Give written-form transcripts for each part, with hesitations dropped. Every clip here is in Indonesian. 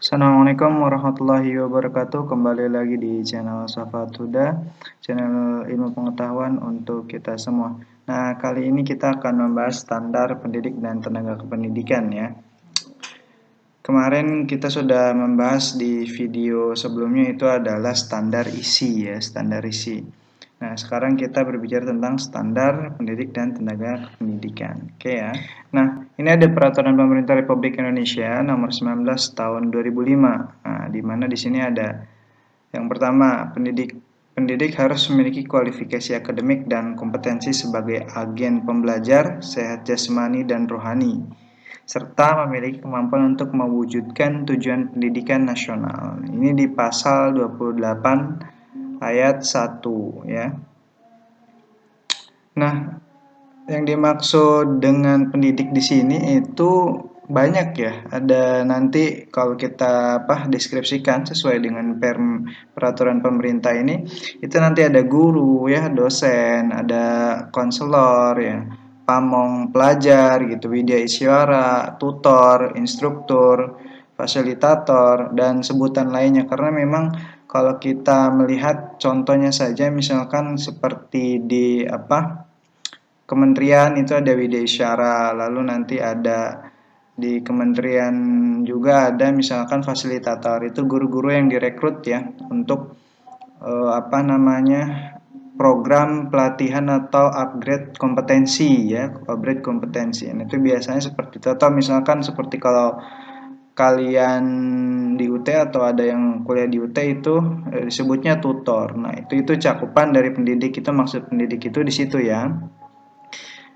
Assalamualaikum warahmatullahi wabarakatuh. Kembali lagi di channel Safat Huda, channel ilmu pengetahuan untuk kita semua. Nah, kali ini kita akan membahas standar pendidik dan tenaga kependidikan ya. Kemarin kita sudah membahas di video sebelumnya, itu adalah standar isi ya, standar isi. Nah, sekarang kita berbicara tentang standar pendidik dan tenaga pendidikan. Oke ya. Nah, ini ada peraturan pemerintah Republik Indonesia nomor 19 tahun 2005. Nah, di mana di sini ada yang pertama, pendidik harus memiliki kualifikasi akademik dan kompetensi sebagai agen pembelajar, sehat jasmani dan rohani, serta memiliki kemampuan untuk mewujudkan tujuan pendidikan nasional. Ini di pasal 28 ayat 1 ya. Nah, yang dimaksud dengan pendidik di sini itu banyak ya. Ada nanti kalau kita deskripsikan sesuai dengan peraturan pemerintah ini, itu nanti ada guru ya, dosen, ada konselor ya, pamong pelajar gitu, widya isyarat, tutor, instruktur, fasilitator, dan sebutan lainnya. Karena memang kalau kita melihat contohnya saja, misalkan seperti di kementerian itu ada widya isyarat, lalu nanti ada di kementerian juga ada misalkan fasilitator, itu guru-guru yang direkrut ya untuk program pelatihan atau upgrade kompetensi ya, upgrade kompetensi. Nah, itu biasanya seperti itu, atau misalkan seperti kalau kalian di UT atau ada yang kuliah di UT itu disebutnya tutor. Nah, itu cakupan dari pendidik, itu maksud pendidik itu di situ ya.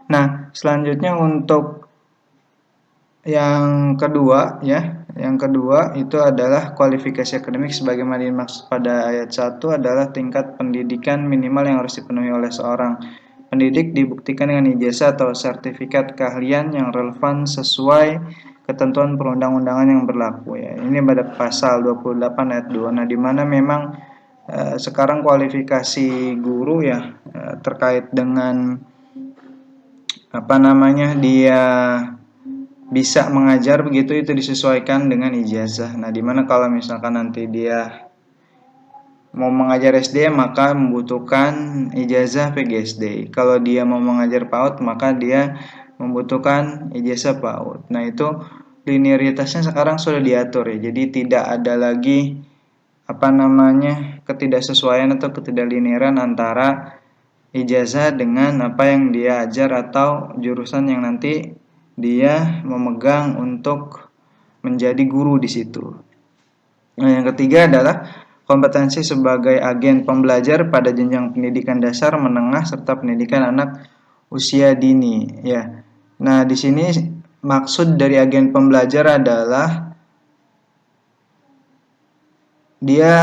Nah, selanjutnya untuk yang kedua ya, yang kedua itu adalah kualifikasi akademik sebagaimana dimaksud pada ayat 1 adalah tingkat pendidikan minimal yang harus dipenuhi oleh seorang pendidik dibuktikan dengan ijazah atau sertifikat keahlian yang relevan sesuai ketentuan perundang-undangan yang berlaku ya. Ini pada pasal 28 ayat 2. Nah, di mana memang sekarang kualifikasi guru ya terkait dengan dia bisa mengajar begitu, itu disesuaikan dengan ijazah. Nah, dimana kalau misalkan nanti dia mau mengajar SD maka membutuhkan ijazah PGSD. Kalau dia mau mengajar PAUD maka dia membutuhkan ijazah PAUD. Nah, itu linearitasnya sekarang sudah diatur ya. Jadi tidak ada lagi ketidaksesuaian atau ketidaklinearan antara ijazah dengan apa yang dia ajar atau jurusan yang nanti dia memegang untuk menjadi guru di situ. Nah, yang ketiga adalah kompetensi sebagai agen pembelajar pada jenjang pendidikan dasar, menengah, serta pendidikan anak usia dini ya. Nah, di sini maksud dari agen pembelajar adalah dia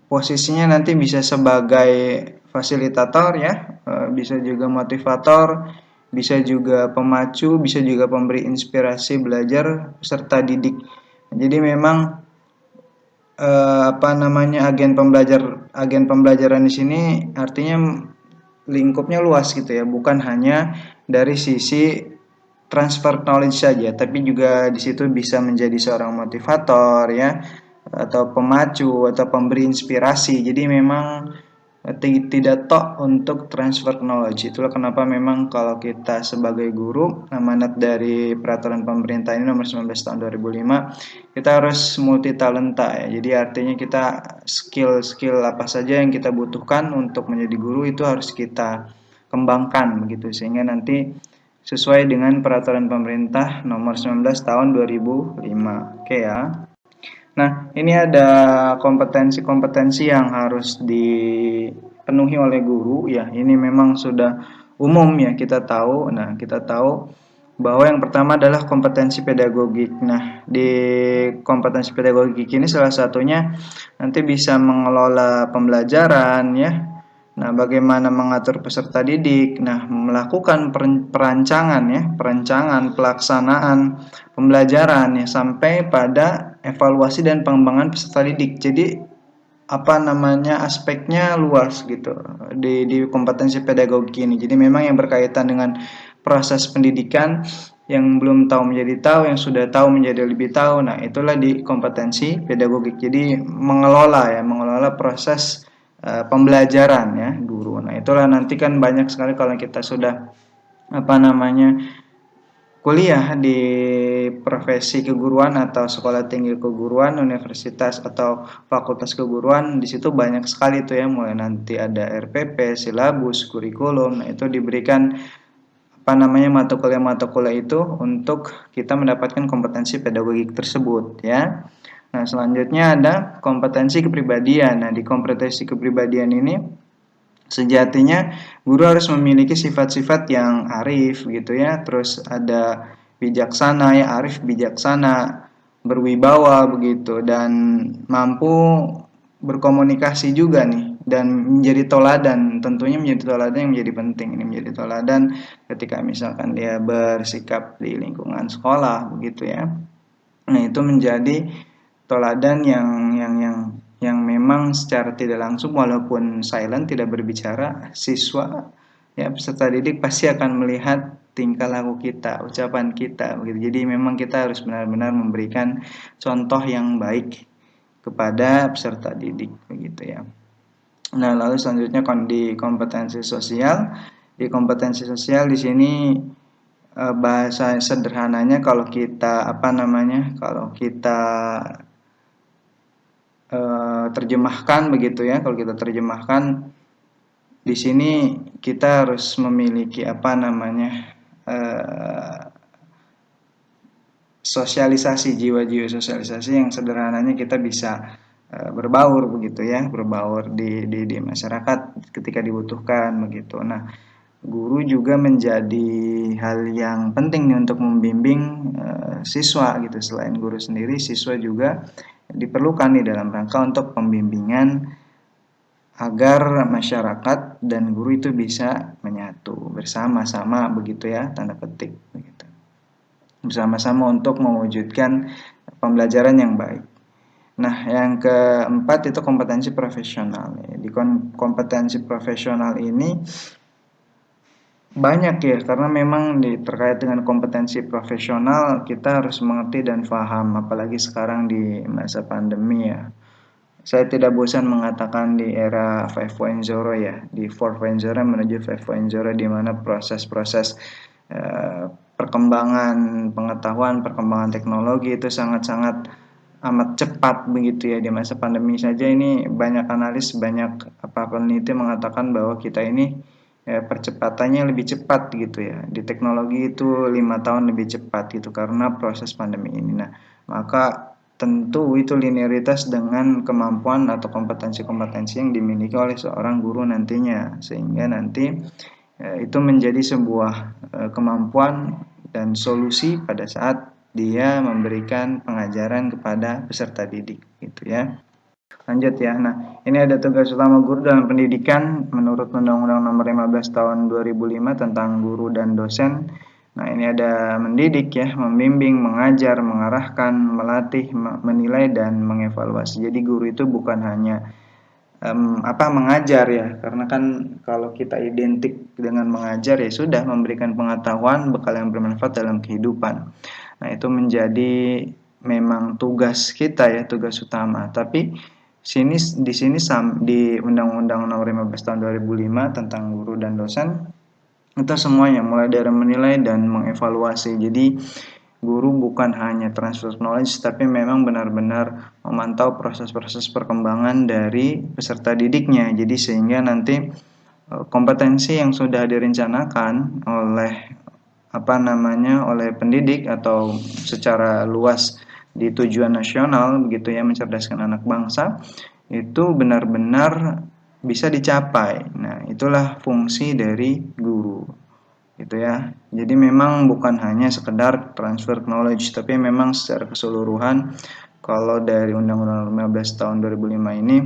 posisinya nanti bisa sebagai fasilitator ya, bisa juga motivator, bisa juga pemacu, bisa juga pemberi inspirasi belajar peserta didik. Jadi memang agen pembelajaran di sini artinya lingkupnya luas gitu ya, bukan hanya dari sisi transfer knowledge saja, tapi juga di situ bisa menjadi seorang motivator ya, atau pemacu atau pemberi inspirasi. Jadi memang tidak tok untuk transfer knowledge. Itulah kenapa memang kalau kita sebagai guru, amanat dari peraturan pemerintah ini nomor 19 tahun 2005, kita harus multi talenta ya. Jadi artinya kita skill apa saja yang kita butuhkan untuk menjadi guru itu harus kita kembangkan begitu, sehingga nanti sesuai dengan peraturan pemerintah nomor 19 tahun 2005. Oke ya. Nah, ini ada kompetensi-kompetensi yang harus dipenuhi oleh guru ya. Ini memang sudah umum ya, kita tahu. Nah, kita tahu bahwa yang pertama adalah kompetensi pedagogik. Nah, di kompetensi pedagogik ini salah satunya nanti bisa mengelola pembelajaran ya. Nah, bagaimana mengatur peserta didik. Nah, melakukan perancangan, pelaksanaan pembelajaran ya, sampai pada evaluasi dan pengembangan peserta didik. Jadi aspeknya luas gitu di kompetensi pedagogi ini. Jadi memang yang berkaitan dengan proses pendidikan yang belum tahu menjadi tahu, yang sudah tahu menjadi lebih tahu. Nah, itulah di kompetensi pedagogik. Jadi mengelola proses pembelajaran ya guru. Nah, itulah nanti kan banyak sekali kalau kita sudah kuliah di profesi keguruan atau sekolah tinggi keguruan, universitas atau fakultas keguruan, di situ banyak sekali tuh ya, mulai nanti ada RPP, silabus, kurikulum. Nah, itu diberikan mata kuliah itu untuk kita mendapatkan kompetensi pedagogik tersebut ya. Nah, selanjutnya ada kompetensi kepribadian. Nah, di kompetensi kepribadian ini sejatinya guru harus memiliki sifat-sifat yang arif gitu ya, terus ada bijaksana ya, arif bijaksana, berwibawa begitu, dan mampu berkomunikasi juga nih, dan menjadi toladan. Tentunya menjadi toladan yang menjadi penting, ini menjadi toladan ketika misalkan dia bersikap di lingkungan sekolah begitu ya. Nah, itu menjadi toladan yang memang secara tidak langsung, walaupun silent, tidak berbicara, siswa ya, peserta didik pasti akan melihat tingkah laku kita, ucapan kita begitu. Jadi memang kita harus benar-benar memberikan contoh yang baik kepada peserta didik begitu ya. Nah, lalu selanjutnya di kompetensi sosial. Di kompetensi sosial di sini bahasa sederhananya kalau kita terjemahkan begitu ya, kalau kita terjemahkan di sini kita harus memiliki sosialisasi, jiwa-jiwa sosialisasi yang sederhananya kita bisa berbaur begitu ya, berbaur di masyarakat ketika dibutuhkan begitu. Nah, guru juga menjadi hal yang penting nih untuk membimbing siswa gitu. Selain guru sendiri, siswa juga diperlukan di dalam rangka untuk pembimbingan agar masyarakat dan guru itu bisa menyatu bersama-sama begitu ya, tanda petik begitu. Bersama-sama untuk mewujudkan pembelajaran yang baik. Nah, yang keempat itu kompetensi profesional. Di kompetensi profesional ini banyak ya, karena memang terkait dengan kompetensi profesional kita harus mengerti dan paham, apalagi sekarang di masa pandemi ya. Saya tidak bosan mengatakan di era 5.0 ya, di 4.0 menuju 5.0, di mana proses-proses perkembangan pengetahuan, perkembangan teknologi itu sangat-sangat amat cepat begitu ya. Di masa pandemi saja ini banyak analis, banyak peneliti mengatakan bahwa kita ini percepatannya lebih cepat gitu ya. Di teknologi itu 5 tahun lebih cepat gitu karena proses pandemi ini. Nah, maka tentu itu linearitas dengan kemampuan atau kompetensi-kompetensi yang dimiliki oleh seorang guru nantinya, sehingga nanti itu menjadi sebuah kemampuan dan solusi pada saat dia memberikan pengajaran kepada peserta didik gitu ya. Lanjut ya. Nah, ini ada tugas utama guru dalam pendidikan menurut Undang-Undang Nomor 15 Tahun 2005 tentang guru dan dosen. Nah, ini ada mendidik ya, membimbing, mengajar, mengarahkan, melatih, menilai, dan mengevaluasi. Jadi guru itu bukan hanya mengajar ya, karena kan kalau kita identik dengan mengajar ya sudah, memberikan pengetahuan, bekal yang bermanfaat dalam kehidupan. Nah, itu menjadi memang tugas kita ya, tugas utama. Tapi di sini di Undang-Undang Nomor 15 Tahun 2005 tentang guru dan dosen, itu semuanya mulai dari menilai dan mengevaluasi. Jadi guru bukan hanya transfer knowledge, tapi memang benar-benar memantau proses-proses perkembangan dari peserta didiknya. Jadi sehingga nanti kompetensi yang sudah direncanakan oleh oleh pendidik atau secara luas di tujuan nasional begitu ya, mencerdaskan anak bangsa, itu benar-benar bisa dicapai. Nah, itulah fungsi dari guru gitu ya. Jadi memang bukan hanya sekedar transfer knowledge, tapi memang secara keseluruhan kalau dari Undang-Undang 15 tahun 2005 ini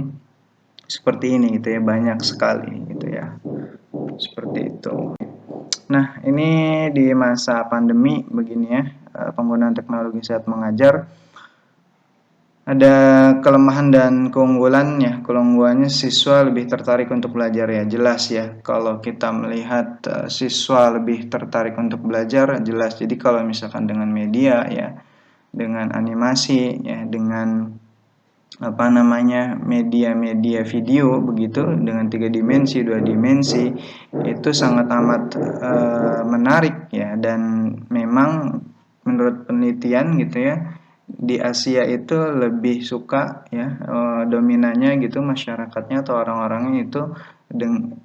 seperti ini gitu ya, banyak sekali gitu ya. Seperti itu. Nah, ini di masa pandemi begini ya, penggunaan teknologi saat mengajar. Ada kelemahan dan keunggulannya. Keunggulannya siswa lebih tertarik untuk belajar ya, jelas ya. Kalau kita melihat siswa lebih tertarik untuk belajar, jelas. Jadi kalau misalkan dengan media ya, dengan animasi ya, dengan apa namanya media-media video begitu dengan 3 dimensi, 2 dimensi itu sangat amat menarik ya, dan memang menurut penelitian gitu ya, di Asia itu lebih suka ya, dominannya gitu masyarakatnya atau orang-orangnya itu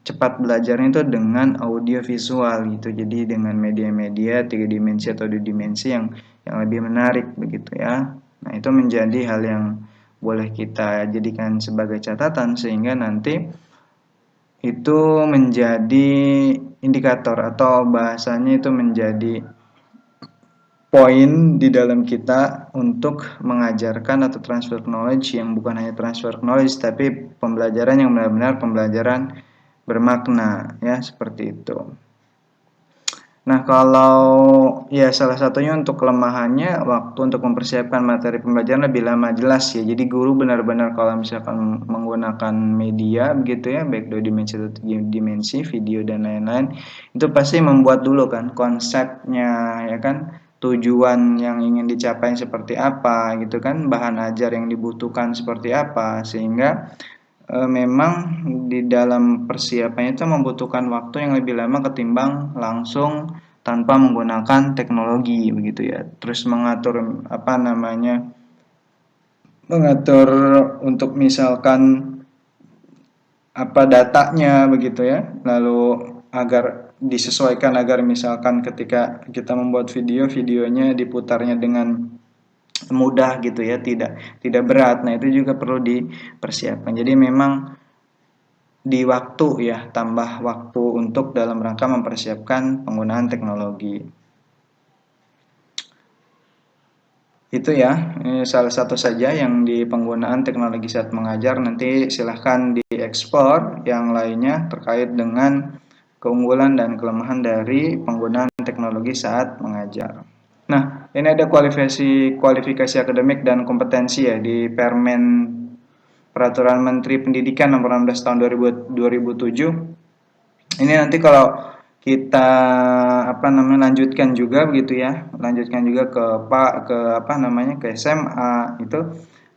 cepat belajarnya itu dengan audio visual gitu. Jadi dengan media-media 3 dimensi atau 2 dimensi yang lebih menarik begitu ya. Nah, itu menjadi hal yang boleh kita jadikan sebagai catatan sehingga nanti itu menjadi indikator atau bahasanya itu menjadi poin di dalam kita untuk mengajarkan atau transfer knowledge yang bukan hanya transfer knowledge tapi pembelajaran yang benar-benar pembelajaran bermakna ya, seperti itu. Nah, kalau ya salah satunya untuk kelemahannya waktu untuk mempersiapkan materi pembelajaran lebih lama, jelas ya. Jadi guru benar-benar kalau misalkan menggunakan media begitu ya, baik 2 dimensi atau 3 dimensi, video dan lain-lain, itu pasti membuat dulu kan konsepnya ya kan, tujuan yang ingin dicapai seperti apa gitu kan, bahan ajar yang dibutuhkan seperti apa, sehingga memang di dalam persiapannya itu membutuhkan waktu yang lebih lama ketimbang langsung tanpa menggunakan teknologi begitu ya. Terus mengatur apa namanya, mengatur untuk misalkan apa datanya begitu ya, lalu agar disesuaikan agar misalkan ketika kita membuat videonya diputarnya dengan mudah gitu ya, tidak tidak berat. Nah, itu juga perlu dipersiapkan. Jadi memang di waktu ya, tambah waktu untuk dalam rangka mempersiapkan penggunaan teknologi. Itu ya, ini salah satu saja yang di penggunaan teknologi saat mengajar. Nanti silahkan diekspor yang lainnya terkait dengan keunggulan dan kelemahan dari penggunaan teknologi saat mengajar. Nah, ini ada kualifikasi akademik dan kompetensi ya di Permen Peraturan Menteri Pendidikan Nomor 16 Tahun 2007. Ini nanti kalau kita apa namanya lanjutkan juga begitu ya, lanjutkan juga ke apa namanya ke SMA itu,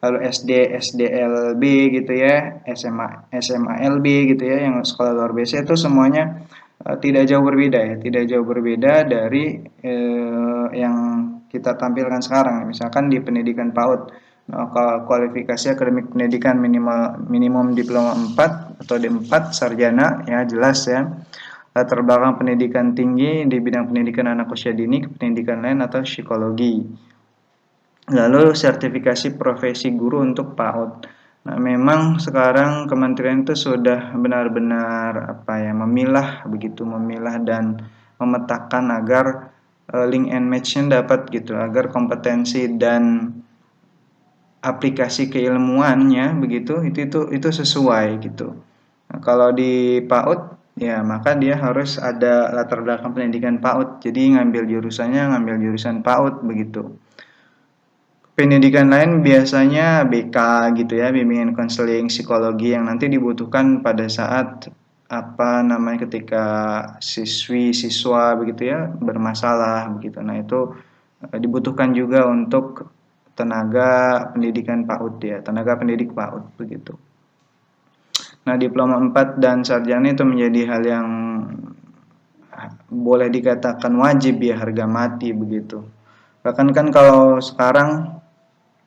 lalu SD SDLB gitu ya, SMALB gitu ya, yang sekolah luar biasa itu semuanya tidak jauh berbeda ya, tidak jauh berbeda dari yang kita tampilkan sekarang. Misalkan di pendidikan PAUD, kualifikasi akademik pendidikan minimum diploma 4 atau D4 sarjana ya, jelas ya. Latar belakang pendidikan tinggi di bidang pendidikan anak usia dini, pendidikan lain atau psikologi. Lalu sertifikasi profesi guru untuk PAUD. Nah, memang sekarang kementerian itu sudah benar-benar apa ya, memilah begitu, memilah dan memetakan agar link and match-nya dapat gitu, agar kompetensi dan aplikasi keilmuannya begitu itu sesuai gitu. Nah, kalau di PAUD ya maka dia harus ada latar belakang pendidikan PAUD. Jadi ngambil jurusan PAUD begitu. Pendidikan lain biasanya BK gitu ya, bimbingan konseling psikologi yang nanti dibutuhkan pada saat apa namanya ketika siswa begitu ya bermasalah begitu. Nah, itu dibutuhkan juga untuk tenaga pendidikan PAUD ya, tenaga pendidik PAUD begitu. Nah, diploma 4 dan sarjana itu menjadi hal yang boleh dikatakan wajib ya, harga mati begitu. Bahkan kan kalau sekarang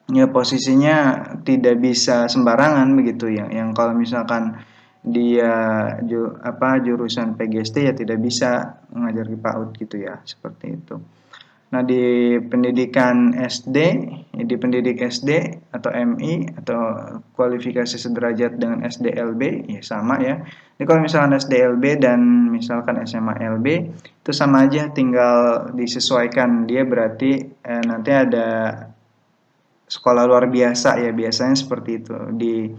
ya posisinya tidak bisa sembarangan begitu ya. Yang kalau misalkan dia jurusan PGSD ya tidak bisa mengajar di PAUD gitu ya, seperti itu. Nah, di pendidikan SD, di pendidik SD atau MI atau kualifikasi sederajat dengan SDLB, ya sama ya. Jadi kalau misalkan SDLB dan misalkan SMALB itu sama aja, tinggal disesuaikan. Dia berarti nanti ada sekolah luar biasa ya, biasanya seperti itu. Di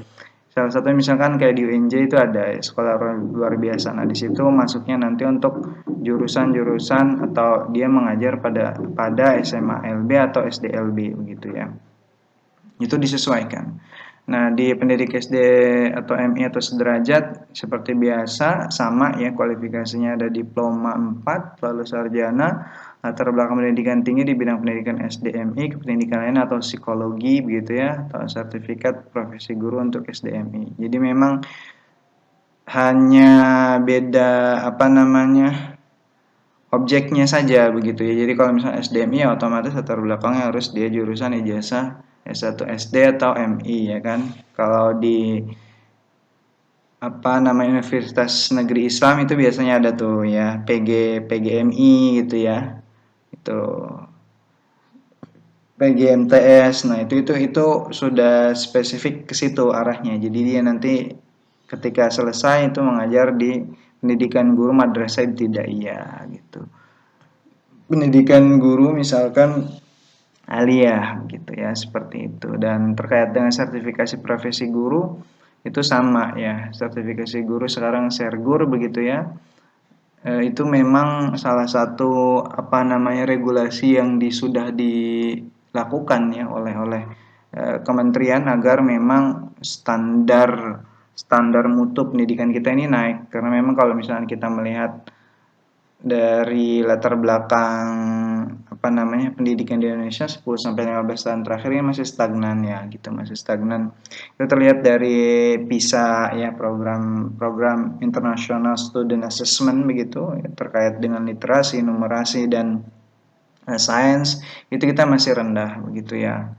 salah satu misalkan kayak di UNJ itu ada sekolah luar biasa. Nah, di situ masuknya nanti untuk jurusan-jurusan atau dia mengajar pada SMA LB atau SDLB begitu ya. Itu disesuaikan. Nah, di pendidik SD atau MI atau sederajat seperti biasa sama ya, kualifikasinya ada diploma 4, lalu sarjana, latar belakang pendidikan tinggi di bidang pendidikan SDMI, kependidikan lain atau psikologi begitu ya, atau sertifikat profesi guru untuk SDMI. Jadi memang hanya beda apa namanya objeknya saja begitu ya. Jadi kalau misalnya SDMI ya otomatis latar belakangnya harus dia jurusan ijazah S1 SD atau MI ya kan. Kalau di apa namanya Universitas Negeri Islam itu biasanya ada tuh ya PGMI gitu ya. Itu PGMTS. Nah, itu sudah spesifik ke situ arahnya. Jadi dia nanti ketika selesai itu mengajar di pendidikan guru madrasah ibtidaiyah gitu. Pendidikan guru misalkan aliyah gitu ya, seperti itu. Dan terkait dengan sertifikasi profesi guru itu sama ya, sertifikasi guru sekarang Sergur begitu ya. Itu memang salah satu apa namanya regulasi yang sudah dilakukan ya oleh kementerian agar memang standar standar mutu pendidikan kita ini naik, karena memang kalau misalnya kita melihat dari latar belakang apa namanya pendidikan di Indonesia 10 sampai 15 tahun terakhir ini masih stagnan ya gitu, masih stagnan. Itu terlihat dari PISA ya, program International Student Assessment begitu ya, terkait dengan literasi, numerasi dan sains itu kita masih rendah begitu ya.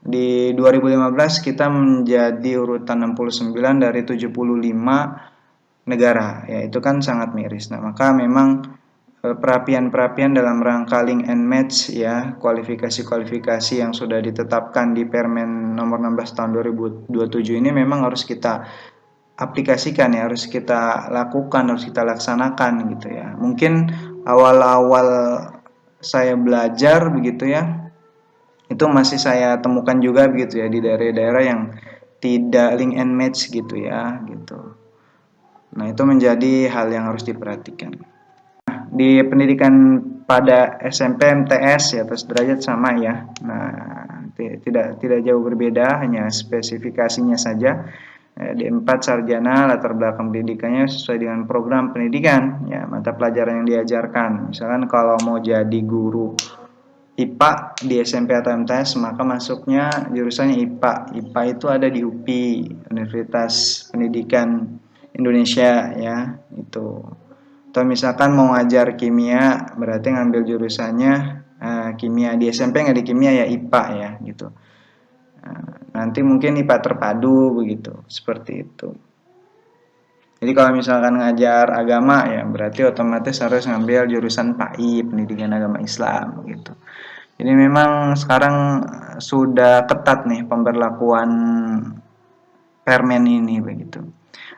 Di 2015 kita menjadi urutan 69 dari 75 negara ya, itu kan sangat miris. Nah, maka memang perapian-perapian dalam rangka link and match ya, kualifikasi-kualifikasi yang sudah ditetapkan di Permen nomor 16 tahun 2027 ini memang harus kita aplikasikan ya, harus kita lakukan, harus kita laksanakan gitu ya. Mungkin awal-awal saya belajar begitu ya, itu masih saya temukan juga begitu ya di daerah-daerah yang tidak link and match gitu ya gitu. Nah, itu menjadi hal yang harus diperhatikan. Nah, di pendidikan pada SMP MTS ya atau sederajat sama ya. Nah, tidak jauh berbeda, hanya spesifikasinya saja. Di 4 sarjana, latar belakang pendidikannya sesuai dengan program pendidikan ya, mata pelajaran yang diajarkan. Misalkan kalau mau jadi guru IPA di SMP atau MTS, maka masuknya jurusannya IPA. IPA itu ada di UPI, Universitas Pendidikan Indonesia ya, itu. Atau misalkan mau ngajar kimia, berarti ngambil jurusannya kimia. Di SMP nggak di kimia ya IPA ya gitu. Nanti mungkin IPA terpadu begitu, seperti itu. Jadi kalau misalkan ngajar agama ya berarti otomatis harus ngambil jurusan PAI, Pendidikan Agama Islam gitu. Jadi memang sekarang sudah ketat nih pemberlakuan permen ini begitu.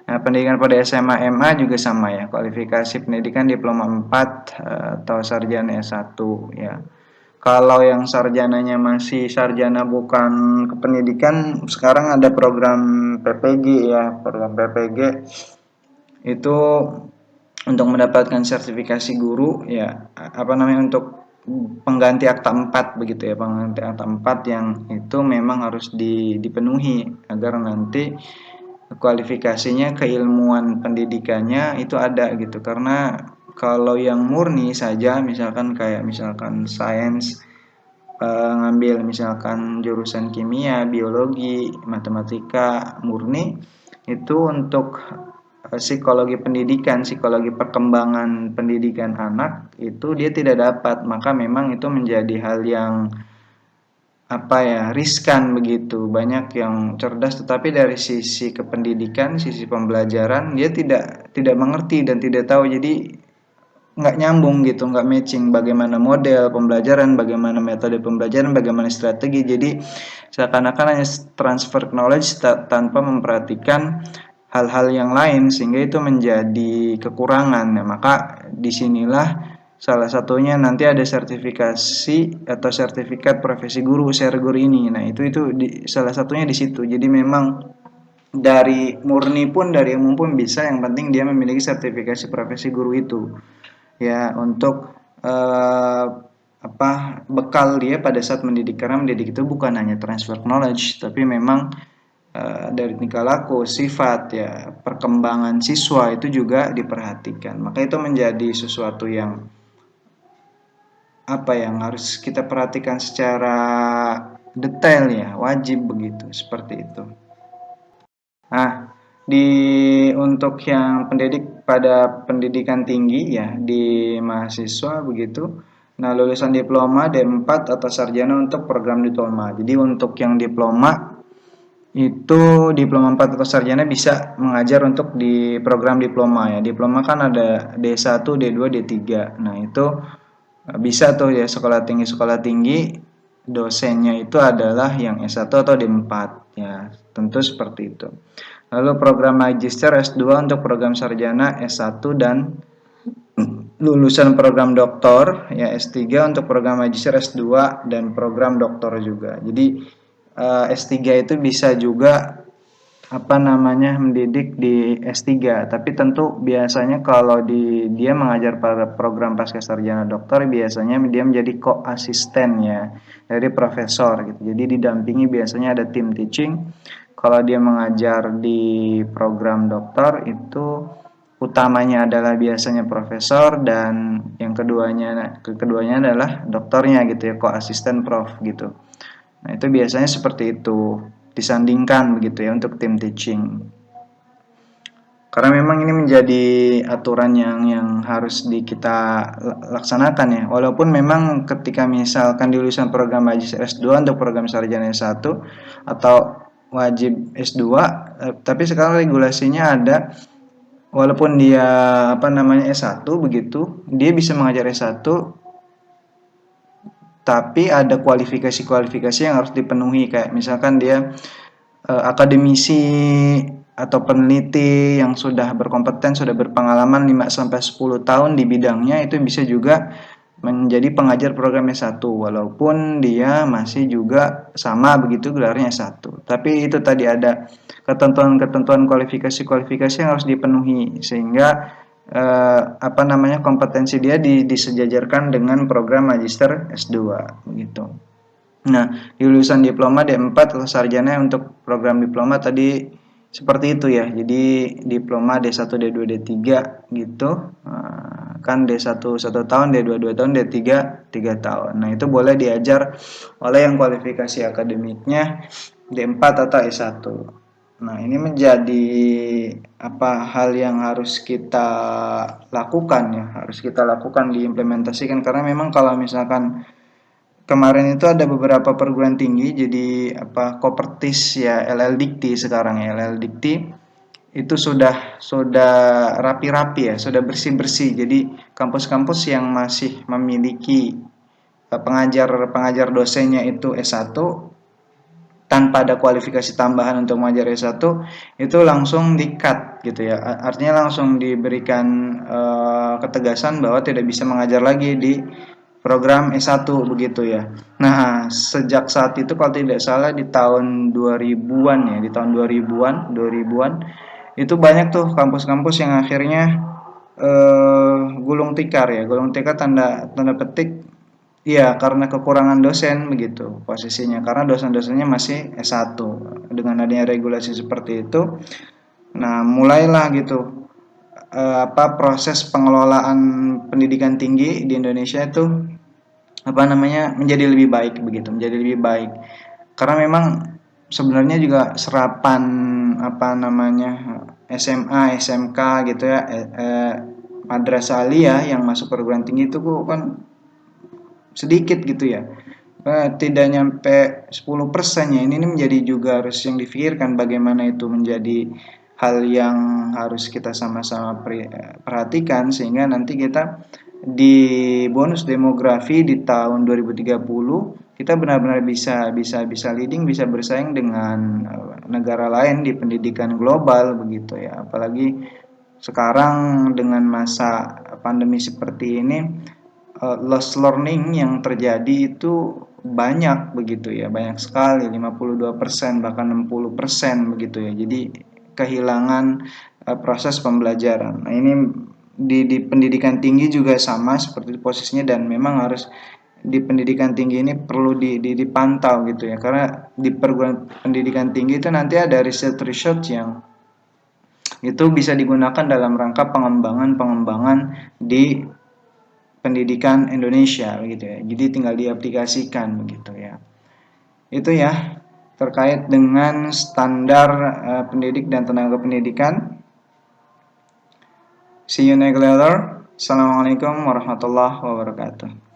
Nah, pendidikan pada SMA MA juga sama ya, kualifikasi pendidikan diploma 4 atau sarjana S1 ya. Kalau yang sarjananya masih sarjana bukan kependidikan, sekarang ada program PPG ya, program PPG itu untuk mendapatkan sertifikasi guru ya, apa namanya, untuk pengganti akta 4 begitu ya, pengganti akta 4 yang itu memang harus dipenuhi agar nanti kualifikasinya, keilmuan pendidikannya itu ada gitu. Karena kalau yang murni saja misalkan kayak misalkan sains, ngambil misalkan jurusan kimia, biologi, matematika murni, itu untuk psikologi pendidikan, psikologi perkembangan pendidikan anak itu dia tidak dapat, maka memang itu menjadi hal yang apa ya, riskan begitu. Banyak yang cerdas tetapi dari sisi kependidikan, sisi pembelajaran dia tidak mengerti dan tidak tahu, jadi nggak nyambung gitu, nggak matching bagaimana model pembelajaran, bagaimana metode pembelajaran, bagaimana strategi. Jadi seakan-akan hanya transfer knowledge tanpa memperhatikan hal-hal yang lain, sehingga itu menjadi kekurangan. Nah, maka disinilah salah satunya nanti ada sertifikasi atau sertifikat profesi guru Sergur ini. Nah, itu salah satunya di situ. Jadi memang dari murni pun, dari umum pun bisa, yang penting dia memiliki sertifikasi profesi guru itu ya, untuk bekal dia pada saat mendidik, karena mendidik itu bukan hanya transfer knowledge tapi memang dari tingkah laku, sifat ya, perkembangan siswa itu juga diperhatikan. Maka itu menjadi sesuatu yang yang harus kita perhatikan secara detail ya, wajib begitu, seperti itu. Nah, untuk yang pendidik pada pendidikan tinggi ya di mahasiswa begitu. Nah, lulusan diploma D4 atau sarjana untuk program diploma. Jadi untuk yang diploma itu diploma 4 atau sarjana bisa mengajar untuk di program diploma ya. Diploma kan ada D1, D2, D3. Nah, itu bisa tuh ya sekolah tinggi dosennya itu adalah yang S1 atau D4 ya. Tentu seperti itu. Lalu program magister S2 untuk program sarjana S1 dan lulusan program doktor ya S3 untuk program magister S2 dan program doktor juga. Jadi S3 itu bisa juga mendidik di S3, tapi tentu biasanya kalau dia mengajar pada program pasca sarjana dokter biasanya dia menjadi co-asisten ya dari profesor gitu. Jadi didampingi biasanya ada tim teaching. Kalau dia mengajar di program dokter itu utamanya adalah biasanya profesor dan yang keduanya adalah doktornya gitu ya, co-asisten prof gitu. Nah, itu biasanya seperti itu disandingkan begitu ya untuk tim teaching. Karena memang ini menjadi aturan yang harus kita laksanakan ya. Walaupun memang ketika misalkan di lulusan program magister S2 untuk program sarjana S1 atau wajib S2, tapi sekarang regulasinya ada, walaupun dia S1 begitu, dia bisa mengajar S1 tapi ada kualifikasi-kualifikasi yang harus dipenuhi, kayak misalkan dia akademisi atau peneliti yang sudah berkompeten, sudah berpengalaman 5-10 tahun di bidangnya, itu bisa juga menjadi pengajar program S1 walaupun dia masih juga sama begitu gelarnya S1. Tapi itu tadi ada ketentuan-ketentuan kualifikasi-kualifikasi yang harus dipenuhi sehingga kompetensi dia disejajarkan dengan program magister S2 begitu. Nah, di lulusan diploma D4 atau sarjana untuk program diploma tadi seperti itu ya. Jadi diploma D1, D2, D3 gitu. Kan D1 1 tahun, D2 2 tahun, D3 3 tahun. Nah, itu boleh diajar oleh yang kualifikasi akademiknya D4 atau S1. Nah, ini menjadi hal yang harus kita lakukan ya, harus kita lakukan diimplementasikan, karena memang kalau misalkan kemarin itu ada beberapa perguruan tinggi jadi Kopertis ya, LL Dikti sekarang ya, LL Dikti itu sudah rapi-rapi ya, sudah bersih-bersih. Jadi kampus-kampus yang masih memiliki pengajar dosennya itu S1 tanpa ada kualifikasi tambahan untuk mengajar S1 itu langsung di-cut gitu ya. Artinya langsung diberikan ketegasan bahwa tidak bisa mengajar lagi di program S1 begitu ya. Nah, sejak saat itu kalau tidak salah di tahun 2000-an ya, di tahun 2000-an itu banyak tuh kampus-kampus yang akhirnya gulung tikar ya. Gulung tikar tanda petik. Iya, karena kekurangan dosen begitu posisinya, karena dosen-dosennya masih S1. Dengan adanya regulasi seperti itu, nah mulailah gitu proses pengelolaan pendidikan tinggi di Indonesia itu menjadi lebih baik begitu, menjadi lebih baik. Karena memang sebenarnya juga serapan SMA, SMK gitu ya, madrasah aliyah yang masuk perguruan tinggi itu kan sedikit gitu ya, tidak nyampe 10% ya. Ini menjadi juga harus yang difikirkan bagaimana itu menjadi hal yang harus kita sama-sama perhatikan sehingga nanti kita di bonus demografi di tahun 2030 kita benar-benar bisa leading, bisa bersaing dengan negara lain di pendidikan global begitu ya. Apalagi sekarang dengan masa pandemi seperti ini, lost learning yang terjadi itu banyak begitu ya, banyak sekali, 52% bahkan 60% begitu ya. Jadi kehilangan proses pembelajaran. Nah, ini di pendidikan tinggi juga sama seperti posisinya, dan memang harus di pendidikan tinggi ini perlu dipantau gitu ya, karena di perguruan pendidikan tinggi itu nanti ada riset-riset yang itu bisa digunakan dalam rangka pengembangan di pendidikan Indonesia gitu ya. Jadi tinggal diaplikasikan begitu ya. Itu ya terkait dengan standar pendidik dan tenaga pendidikan. See you next later. Assalamualaikum warahmatullahi wabarakatuh.